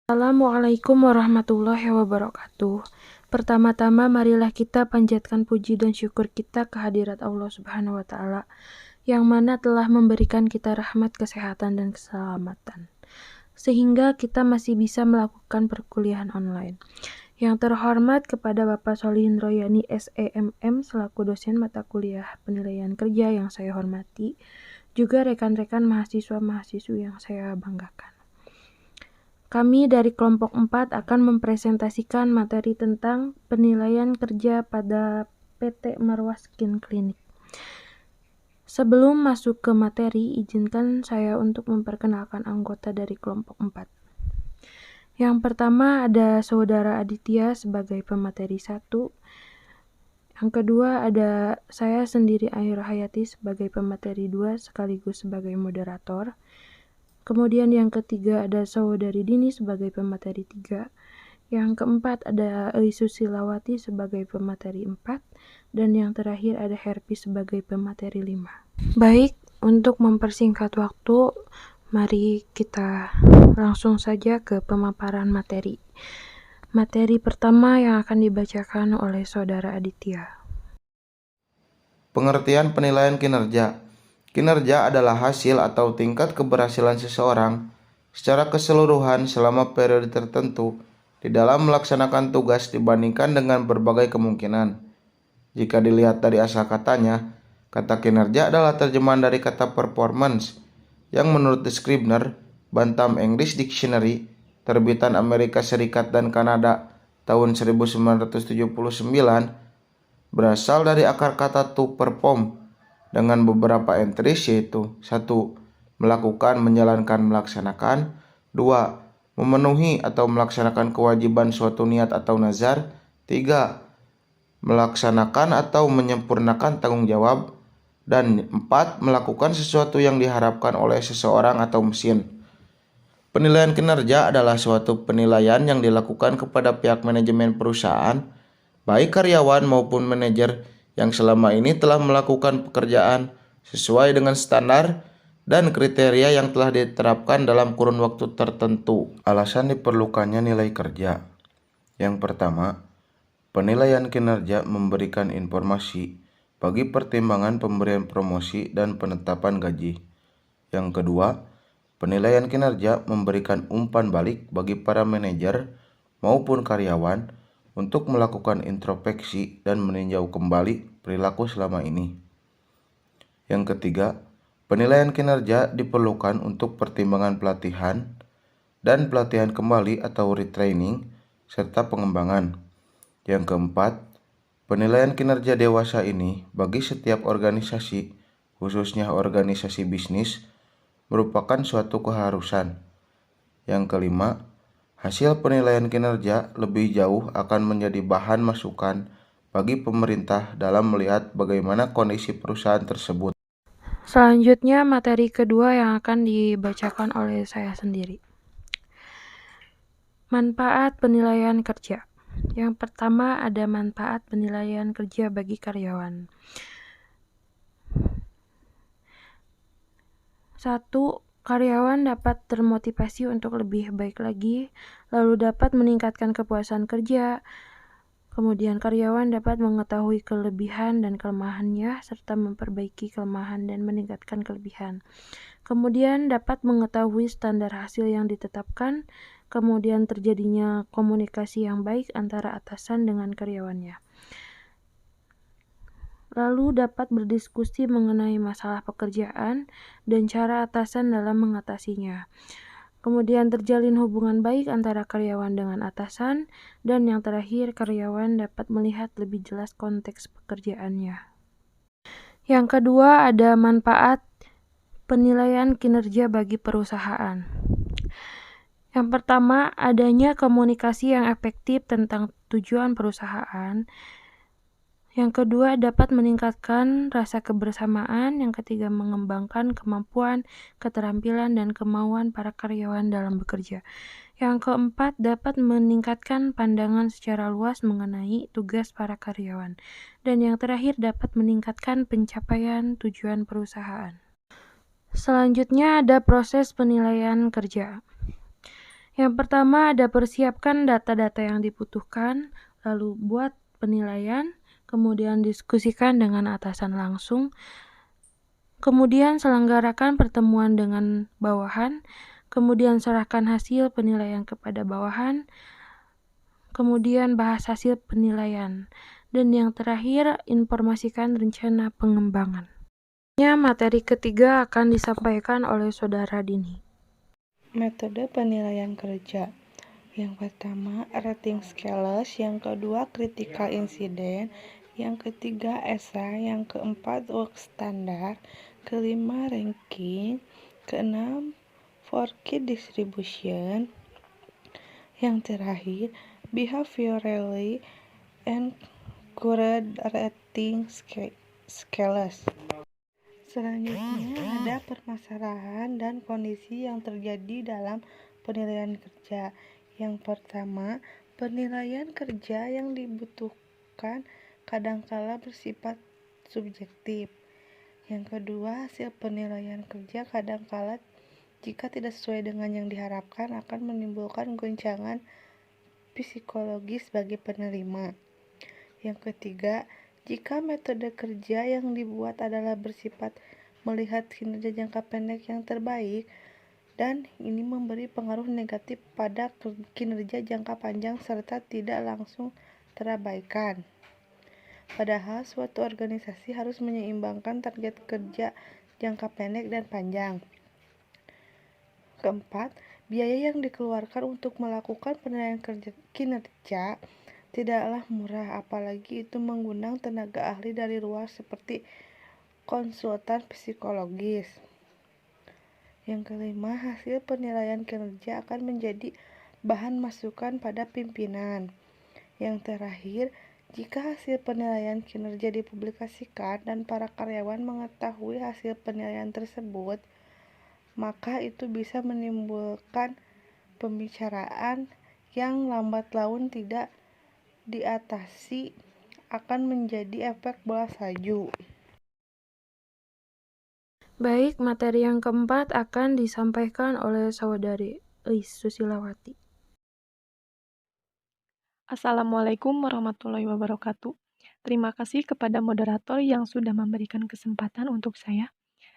Assalamualaikum warahmatullahi wabarakatuh. Pertama-tama marilah kita panjatkan puji dan syukur kita kehadirat Allah Subhanahu wa taala yang mana telah memberikan kita rahmat, kesehatan dan keselamatan sehingga kita masih bisa melakukan perkuliahan online. Yang terhormat kepada Bapak Solihin Royani SEMM selaku dosen mata kuliah penilaian kerja yang saya hormati, juga rekan-rekan mahasiswa-mahasiswi yang saya banggakan. Kami dari kelompok 4 akan mempresentasikan materi tentang penilaian kerja pada PT Marwah Skin Clinic. Sebelum masuk ke materi, izinkan saya untuk memperkenalkan anggota dari kelompok 4. Yang pertama ada Saudara Aditya sebagai pemateri 1. Yang kedua ada saya sendiri Aira Hayati sebagai pemateri 2 sekaligus sebagai moderator. Kemudian yang ketiga ada Saudari Dini sebagai pemateri 3. Yang keempat ada Susilawati sebagai pemateri 4. Dan yang terakhir ada Herpi sebagai pemateri 5. Baik, untuk mempersingkat waktu, mari kita langsung saja ke pemaparan materi. Materi pertama yang akan dibacakan oleh Saudara Aditya. Pengertian penilaian kinerja. Kinerja adalah hasil atau tingkat keberhasilan seseorang secara keseluruhan selama periode tertentu di dalam melaksanakan tugas dibandingkan dengan berbagai kemungkinan. Jika dilihat dari asal katanya, kata kinerja adalah terjemahan dari kata performance yang menurut The Scribner, Bantam English Dictionary, terbitan Amerika Serikat dan Kanada tahun 1979, berasal dari akar kata to perform dengan beberapa entries yaitu 1. Melakukan, menjalankan, melaksanakan. 2. Memenuhi atau melaksanakan kewajiban suatu niat atau nazar. 3. Melaksanakan atau menyempurnakan tanggung jawab. Dan 4. Melakukan sesuatu yang diharapkan oleh seseorang atau mesin. Penilaian kinerja adalah suatu penilaian yang dilakukan kepada pihak manajemen perusahaan, baik karyawan maupun manajer yang selama ini telah melakukan pekerjaan sesuai dengan standar dan kriteria yang telah diterapkan dalam kurun waktu tertentu. Alasan diperlukannya nilai kerja. Yang pertama, penilaian kinerja memberikan informasi bagi pertimbangan pemberian promosi dan penetapan gaji. Yang kedua, penilaian kinerja memberikan umpan balik bagi para manajer maupun karyawan untuk melakukan introspeksi dan meninjau kembali perilaku selama ini. Yang ketiga, penilaian kinerja diperlukan untuk pertimbangan pelatihan dan pelatihan kembali atau retraining serta pengembangan. Yang keempat, penilaian kinerja dewasa ini bagi setiap organisasi, khususnya organisasi bisnis, merupakan suatu keharusan. Yang kelima, hasil penilaian kinerja lebih jauh akan menjadi bahan masukan bagi pemerintah dalam melihat bagaimana kondisi perusahaan tersebut. Selanjutnya materi kedua yang akan dibacakan oleh saya sendiri. Manfaat penilaian kerja. Yang pertama ada manfaat penilaian kerja bagi karyawan. 1. Karyawan dapat termotivasi untuk lebih baik lagi, lalu dapat meningkatkan kepuasan kerja. Kemudian karyawan dapat mengetahui kelebihan dan kelemahannya, serta memperbaiki kelemahan dan meningkatkan kelebihan. Kemudian dapat mengetahui standar hasil yang ditetapkan, kemudian terjadinya komunikasi yang baik antara atasan dengan karyawannya. Lalu dapat berdiskusi mengenai masalah pekerjaan dan cara atasan dalam mengatasinya. Kemudian terjalin hubungan baik antara karyawan dengan atasan, dan yang terakhir karyawan dapat melihat lebih jelas konteks pekerjaannya. Yang kedua ada manfaat penilaian kinerja bagi perusahaan. Yang pertama, adanya komunikasi yang efektif tentang tujuan perusahaan. Yang kedua, dapat meningkatkan rasa kebersamaan. Yang ketiga, mengembangkan kemampuan, keterampilan, dan kemauan para karyawan dalam bekerja. Yang keempat, dapat meningkatkan pandangan secara luas mengenai tugas para karyawan. Dan yang terakhir, dapat meningkatkan pencapaian tujuan perusahaan. Selanjutnya ada proses penilaian kerja. Yang pertama ada persiapkan data-data yang dibutuhkan, lalu buat penilaian, kemudian diskusikan dengan atasan langsung, kemudian selenggarakan pertemuan dengan bawahan, kemudian serahkan hasil penilaian kepada bawahan, kemudian bahas hasil penilaian, dan yang terakhir informasikan rencana pengembangan. Materi ketiga akan disampaikan oleh Saudara Dini. Metode penilaian kerja. Yang pertama, rating scales, yang kedua, critical incident, yang ketiga, esai, yang keempat, work standard, kelima, ranking, keenam, for key distribution, yang terakhir, behaviorally and current rating scales. Selanjutnya ada permasalahan dan kondisi yang terjadi dalam penilaian kerja. Yang pertama, penilaian kerja yang dibutuhkan kadangkala bersifat subjektif. Yang kedua, hasil penilaian kerja kadangkala jika tidak sesuai dengan yang diharapkan akan menimbulkan goncangan psikologis bagi penerima. Yang ketiga, jika metode kerja yang dibuat adalah bersifat melihat kinerja jangka pendek yang terbaik, dan ini memberi pengaruh negatif pada kinerja jangka panjang serta tidak langsung terabaikan. Padahal suatu organisasi harus menyeimbangkan target kerja jangka pendek dan panjang. Keempat, biaya yang dikeluarkan untuk melakukan penilaian kinerja tidaklah murah, apalagi itu mengundang tenaga ahli dari luar seperti konsultan psikologis. Yang kelima, hasil penilaian kinerja akan menjadi bahan masukan pada pimpinan. Yang terakhir, jika hasil penilaian kinerja dipublikasikan dan para karyawan mengetahui hasil penilaian tersebut, maka itu bisa menimbulkan pembicaraan yang lambat laun tidak diatasi akan menjadi efek bola salju. Baik, materi yang keempat akan disampaikan oleh Saudari Susilawati. Assalamualaikum warahmatullahi wabarakatuh. Terima kasih kepada moderator yang sudah memberikan kesempatan untuk saya.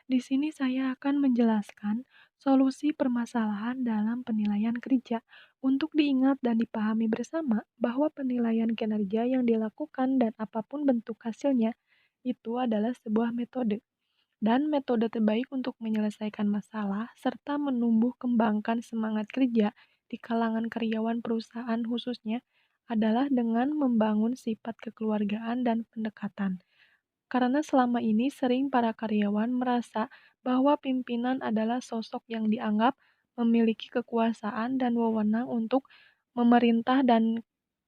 Di sini saya akan menjelaskan solusi permasalahan dalam penilaian kerja. Untuk diingat dan dipahami bersama bahwa penilaian kinerja yang dilakukan dan apapun bentuk hasilnya itu adalah sebuah metode. Dan metode terbaik untuk menyelesaikan masalah serta menumbuh kembangkan semangat kerja di kalangan karyawan perusahaan khususnya adalah dengan membangun sifat kekeluargaan dan pendekatan. Karena selama ini sering para karyawan merasa bahwa pimpinan adalah sosok yang dianggap memiliki kekuasaan dan wewenang untuk memerintah dan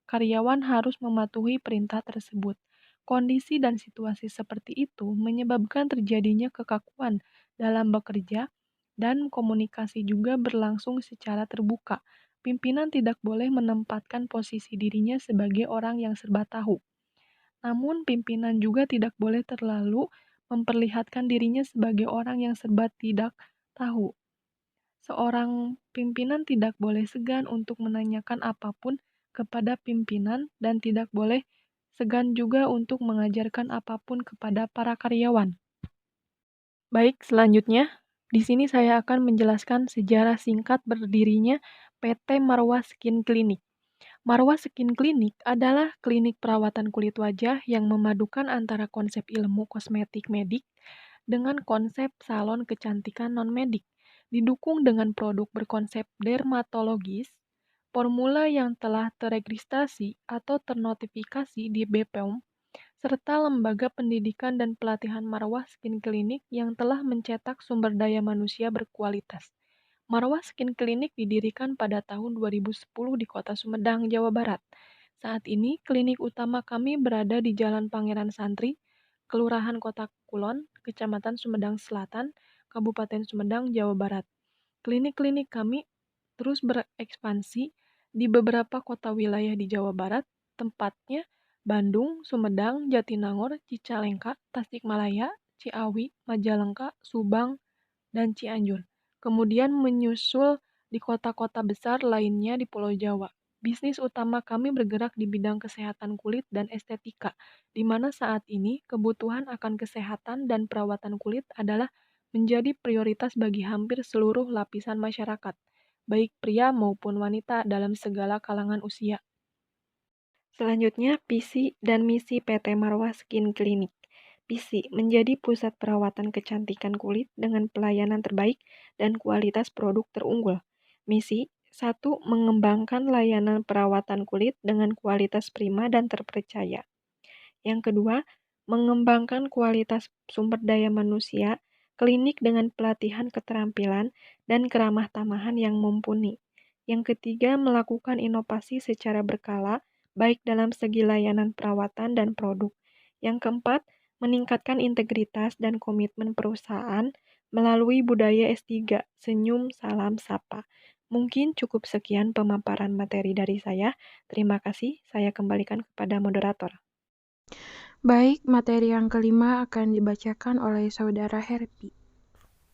karyawan harus mematuhi perintah tersebut. Kondisi dan situasi seperti itu menyebabkan terjadinya kekakuan dalam bekerja dan komunikasi juga berlangsung secara terbuka. Pimpinan tidak boleh menempatkan posisi dirinya sebagai orang yang serba tahu. Namun, pimpinan juga tidak boleh terlalu memperlihatkan dirinya sebagai orang yang serba tidak tahu. Seorang pimpinan tidak boleh segan untuk menanyakan apapun kepada pimpinan dan tidak boleh segan juga untuk mengajarkan apapun kepada para karyawan. Baik, selanjutnya, di sini saya akan menjelaskan sejarah singkat berdirinya PT Marwah Skin Clinic. Marwah Skin Clinic adalah klinik perawatan kulit wajah yang memadukan antara konsep ilmu kosmetik medik dengan konsep salon kecantikan non-medik, didukung dengan produk berkonsep dermatologis, formula yang telah teregistrasi atau ternotifikasi di BPOM, serta lembaga pendidikan dan pelatihan Marwah Skin Clinic yang telah mencetak sumber daya manusia berkualitas. Marwah Skin Clinic didirikan pada tahun 2010 di Kota Sumedang, Jawa Barat. Saat ini, klinik utama kami berada di Jalan Pangeran Santri, Kelurahan Kota Kulon, Kecamatan Sumedang Selatan, Kabupaten Sumedang, Jawa Barat. Klinik-klinik kami terus berekspansi di beberapa kota wilayah di Jawa Barat, tempatnya Bandung, Sumedang, Jatinangor, Cicalengka, Tasikmalaya, Ciawi, Majalengka, Subang, dan Cianjur. Kemudian menyusul di kota-kota besar lainnya di Pulau Jawa. Bisnis utama kami bergerak di bidang kesehatan kulit dan estetika, di mana saat ini kebutuhan akan kesehatan dan perawatan kulit adalah menjadi prioritas bagi hampir seluruh lapisan masyarakat, baik pria maupun wanita dalam segala kalangan usia. Selanjutnya, visi dan misi PT Marwah Skin Clinic. Visi menjadi pusat perawatan kecantikan kulit dengan pelayanan terbaik dan kualitas produk terunggul. Misi 1. Mengembangkan layanan perawatan kulit dengan kualitas prima dan terpercaya. Yang kedua, mengembangkan kualitas sumber daya manusia, klinik dengan pelatihan keterampilan dan keramah tamahan yang mumpuni. Yang ketiga, melakukan inovasi secara berkala, baik dalam segi layanan perawatan dan produk. Yang keempat, meningkatkan integritas dan komitmen perusahaan melalui budaya S3, senyum, salam, sapa. Mungkin cukup sekian pemaparan materi dari saya. Terima kasih, saya kembalikan kepada moderator. Baik, materi yang kelima akan dibacakan oleh Saudara Herpi.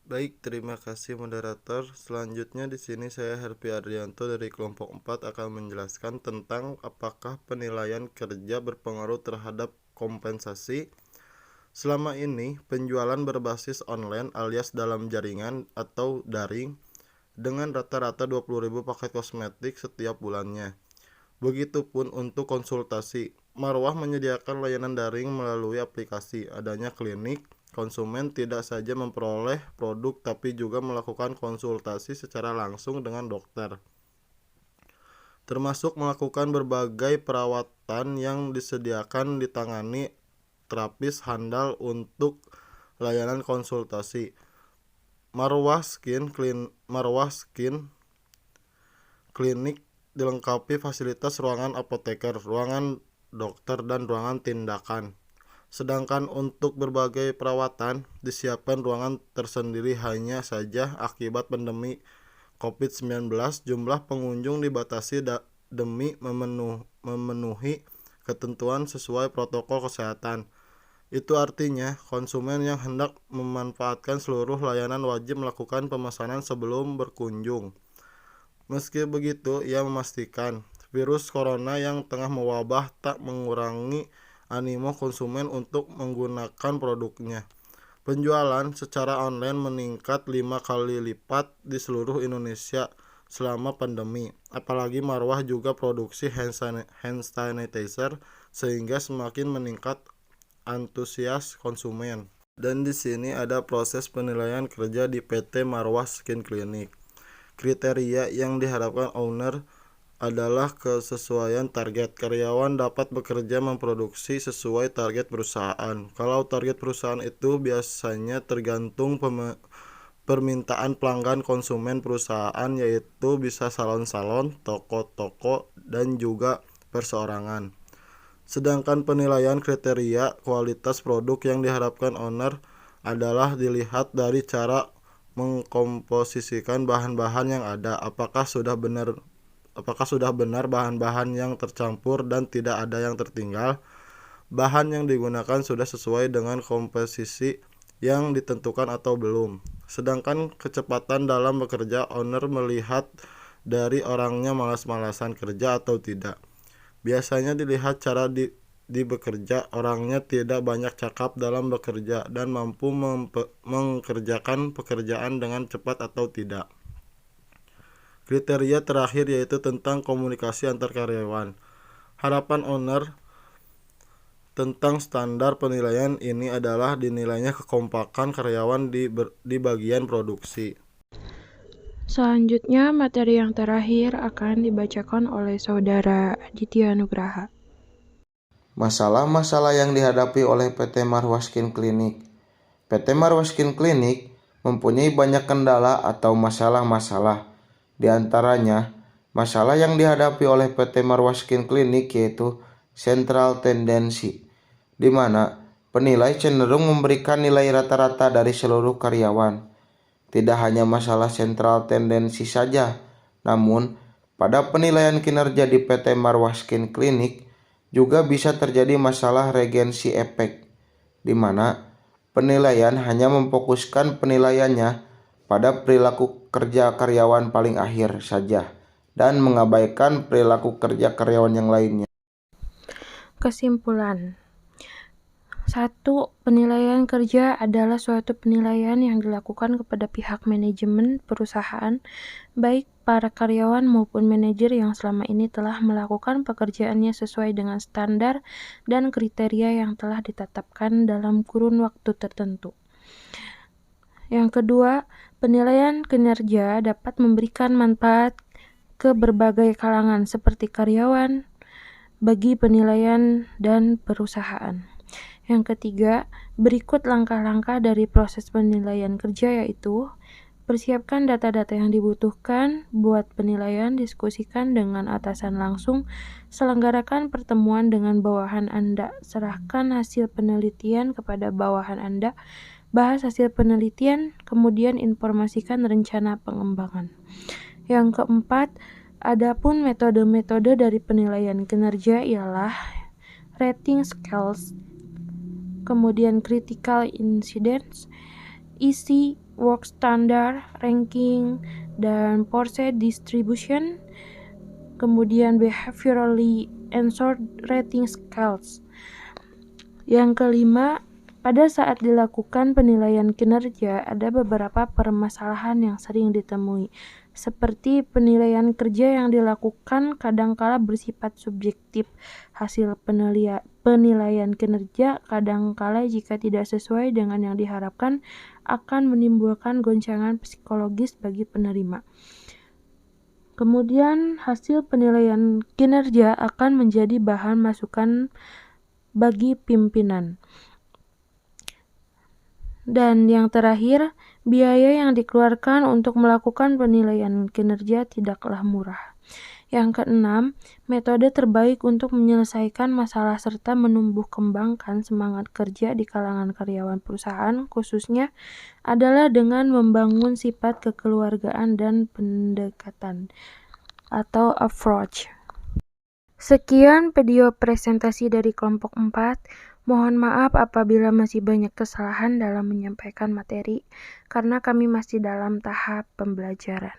Baik, terima kasih moderator. Selanjutnya di sini saya Herpi Adrianto dari kelompok 4 akan menjelaskan tentang apakah penilaian kerja berpengaruh terhadap kompensasi. Selama ini, penjualan berbasis online alias dalam jaringan atau daring dengan rata-rata 20.000 paket kosmetik setiap bulannya. Begitupun untuk konsultasi. Marwah menyediakan layanan daring melalui aplikasi. Adanya klinik, konsumen tidak saja memperoleh produk tapi juga melakukan konsultasi secara langsung dengan dokter. Termasuk melakukan berbagai perawatan yang disediakan ditangani terapis handal untuk layanan konsultasi. Marwah Skin Clinic dilengkapi fasilitas ruangan apoteker, ruangan dokter, dan ruangan tindakan. Sedangkan untuk berbagai perawatan disiapkan ruangan tersendiri. Hanya saja akibat pandemi COVID-19 jumlah pengunjung dibatasi demi memenuhi ketentuan sesuai protokol kesehatan. Itu artinya konsumen yang hendak memanfaatkan seluruh layanan wajib melakukan pemesanan sebelum berkunjung. Meski begitu, ia memastikan virus corona yang tengah mewabah tak mengurangi animo konsumen untuk menggunakan produknya. Penjualan secara online meningkat 5 kali lipat di seluruh Indonesia selama pandemi. Apalagi Marwah juga produksi hand sanitizer sehingga semakin meningkat antusias konsumen. Dan di sini ada proses penilaian kerja di PT Marwah Skin Clinic. Kriteria yang diharapkan owner adalah kesesuaian target. Karyawan dapat bekerja memproduksi sesuai target perusahaan. Kalau target perusahaan itu biasanya tergantung permintaan pelanggan konsumen perusahaan, yaitu bisa salon-salon, toko-toko, dan juga perseorangan. Sedangkan penilaian kriteria kualitas produk yang diharapkan owner adalah dilihat dari cara mengkomposisikan bahan-bahan yang ada. Apakah sudah benar bahan-bahan yang tercampur dan tidak ada yang tertinggal. Bahan yang digunakan sudah sesuai dengan komposisi yang ditentukan atau belum. Sedangkan kecepatan dalam bekerja, owner melihat dari orangnya malas-malasan kerja atau tidak. Biasanya dilihat cara di bekerja, orangnya tidak banyak cakap dalam bekerja dan mampu mengerjakan pekerjaan dengan cepat atau tidak. Kriteria terakhir yaitu tentang komunikasi antar karyawan. Harapan owner tentang standar penilaian ini adalah dinilainya kekompakan karyawan di bagian produksi. Selanjutnya, materi yang terakhir akan dibacakan oleh Saudara Aditya Nugraha. Masalah-masalah yang dihadapi oleh PT Marwah Skin Clinic. PT Marwah Skin Clinic mempunyai banyak kendala atau masalah-masalah. Di antaranya, masalah yang dihadapi oleh PT Marwah Skin Clinic yaitu central tendency, di mana penilai cenderung memberikan nilai rata-rata dari seluruh karyawan. Tidak hanya masalah central tendency saja, namun pada penilaian kinerja di PT Marwah Skin Clinic juga bisa terjadi masalah regency effect, di mana penilaian hanya memfokuskan penilaiannya pada perilaku kerja karyawan paling akhir saja dan mengabaikan perilaku kerja karyawan yang lainnya. Kesimpulan. 1. Penilaian kerja adalah suatu penilaian yang dilakukan kepada pihak manajemen perusahaan, baik para karyawan maupun manajer yang selama ini telah melakukan pekerjaannya sesuai dengan standar dan kriteria yang telah ditetapkan dalam kurun waktu tertentu. Yang kedua, penilaian kinerja dapat memberikan manfaat ke berbagai kalangan seperti karyawan, bagi penilaian dan perusahaan. Yang ketiga, berikut langkah-langkah dari proses penilaian kerja yaitu persiapkan data-data yang dibutuhkan, buat penilaian, diskusikan dengan atasan langsung, selenggarakan pertemuan dengan bawahan Anda, serahkan hasil penelitian kepada bawahan Anda, bahas hasil penelitian, kemudian informasikan rencana pengembangan. Yang keempat, adapun metode-metode dari penilaian kinerja ialah rating scales, kemudian critical incidents, easy work standard, ranking, dan force distribution, kemudian behaviorally answered rating scales. Yang kelima, pada saat dilakukan penilaian kinerja, ada beberapa permasalahan yang sering ditemui, seperti penilaian kerja yang dilakukan kadangkala bersifat subjektif. Hasil penilaian kinerja kadangkala jika tidak sesuai dengan yang diharapkan akan menimbulkan goncangan psikologis bagi penerima. Kemudian hasil penilaian kinerja akan menjadi bahan masukan bagi pimpinan. Dan yang terakhir, biaya yang dikeluarkan untuk melakukan penilaian kinerja tidaklah murah. Yang keenam, metode terbaik untuk menyelesaikan masalah serta menumbuh kembangkan semangat kerja di kalangan karyawan perusahaan khususnya adalah dengan membangun sifat kekeluargaan dan pendekatan atau approach. Sekian video presentasi dari kelompok 4. Mohon maaf apabila masih banyak kesalahan dalam menyampaikan materi, karena kami masih dalam tahap pembelajaran.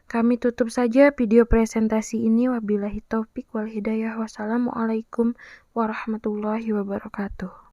Kami tutup saja video presentasi ini. Wabillahi taufik wal hidayah. Wassalamualaikum warahmatullahi wabarakatuh.